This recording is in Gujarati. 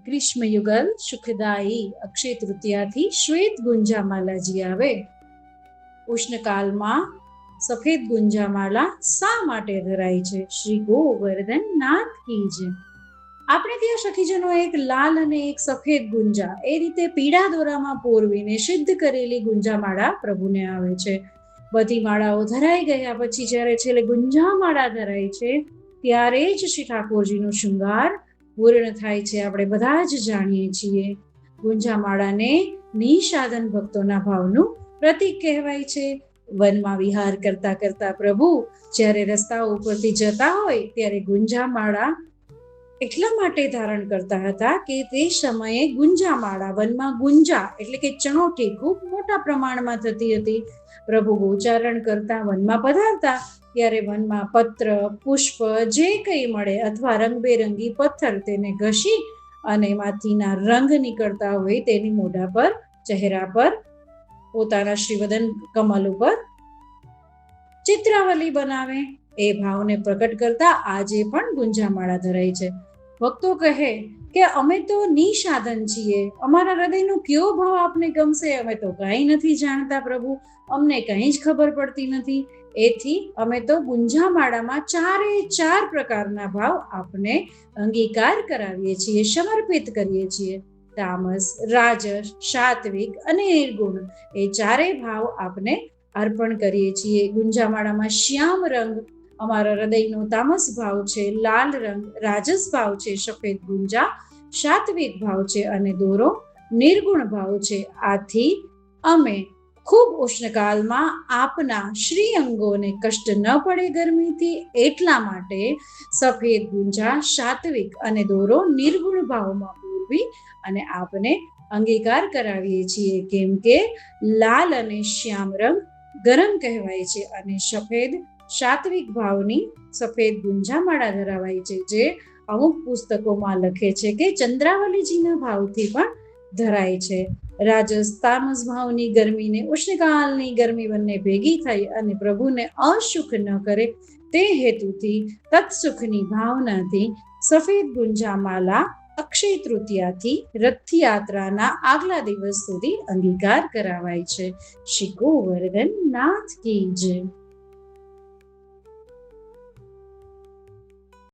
ગ્રીષ્મ યુગલ સુખદાયી અક્ષય તૃતીયાથી શ્વેત ગુંજામાલાજી આવે. ઉષ્ણકાલમાં સફેદ ગુંજામાલા શા માટે ધરાય છે? શ્રી ગોવર્ધન નાથ કી જય. આપણે ત્યાં સખીજનો એક લાલ અને એક સફેદ ગુંજા એ રીતે પીળા દોરામાં પોરવીને સિદ્ધ કરેલી ગુંજામાળા પ્રભુને આવે છે. બધી માળાઓ ધરાઈ ગયા પછી જ્યારે છેલ્લે ગુંજામાળા ધરાય છે ત્યારે જ શ્રી ઠાકોરજીનો શૃંગાર પૂર્ણ થાય છે. આપણે બધા જ જાણીએ છીએ. ગુંજામાળાને નિસાધન ભક્તોના ભાવનું પ્રતીક કહેવાય છે. વનમાં વિહાર કરતા કરતા પ્રભુ જ્યારે રસ્તા ઉપરથી જતા હોય ત્યારે ગુંજામાળા એટલા માટે ધારણ કરતા હતા કે તે સમયે ગુંજામાળા વનમાં ગુંજા એટલે કે ચણોઠી ખૂબ મોટા પ્રમાણમાં થતી હતી. પ્રભુ ગોચારણ કરતા વનમાં પધારતા ત્યારે વનમાં પત્ર પુષ્પ જે કંઈ મળે અથવા રંગબેરંગી પથ્થર તેને ઘસી અને એમાંથીના રંગ નીકળતા હોય તેની મોઢા પર ચહેરા પર પોતાના શ્રીવદન કમલ ઉપર ચિત્રાવલી બનાવે. એ ભાવને પ્રકટ કરતા આજે પણ ગુંજામાળા ધરાય છે. ભક્તો કહે કે અમે તો નિસાધન છીએ, અમારા હૃદયનો કયો ભાવ આપને ગમશે? અમે તો કંઈ નથી જાણતા પ્રભુ, અમને કંઈ જ ખબર પડતી નથી. એથી અમે તો ગુંજામાળામાં 4 પ્રકારના ભાવ આપને અંગીકાર કરાવીએ છીએ, સમર્પિત કરીએ છીએ. તામસ, રાજસ, સાત્વિક અને નિર્ગુણ એ 4 ભાવ આપને અર્પણ કરીએ છીએ. ગુંજામાળામાં શ્યામ રંગ અમારા હૃદયનો તામસ ભાવ છે, લાલ રંગ રાજસ ભાવ છે, સફેદ ગુંજા સાત્વિક ભાવ છે અને દોરો નિર્ગુણ ભાવ છે. આથી અમે ખૂબ ઉષ્ણકાલમાં આપના શ્રી અંગોને કષ્ટ ન પડે ગરમીથી એટલા માટે સફેદ ગુંજા સાત્વિક અને દોરો નિર્ગુણ ભાવમાં પૂરવી અને આપને અંગીકાર કરાવીએ છીએ. કેમ કે લાલ અને શ્યામ રંગ ગરમ કહેવાય છે અને સફેદ સાત્વિક ભાવની સફેદ ગુંજામાળા ધરાવાય છે, જે અમુક પુસ્તકોમાં લખે છે કે ચંદ્રાવલીજીના ભાવથી પણ ધરાય છે. રાજસ તામસ ભાવની ગરમીને ઉષ્ણકાલની ગરમી બંને ભેગી થઈ અને પ્રભુને અસુખ ન કરે તે હેતુથી તત્સુખની ભાવનાથી સફેદ ગુંજામાલા અક્ષય તૃતીયાથી રથયાત્રાના આગલા દિવસ સુધી અંગીકાર કરાવાય છે. શ્રી ગોવર્ધન નાથ કી જય.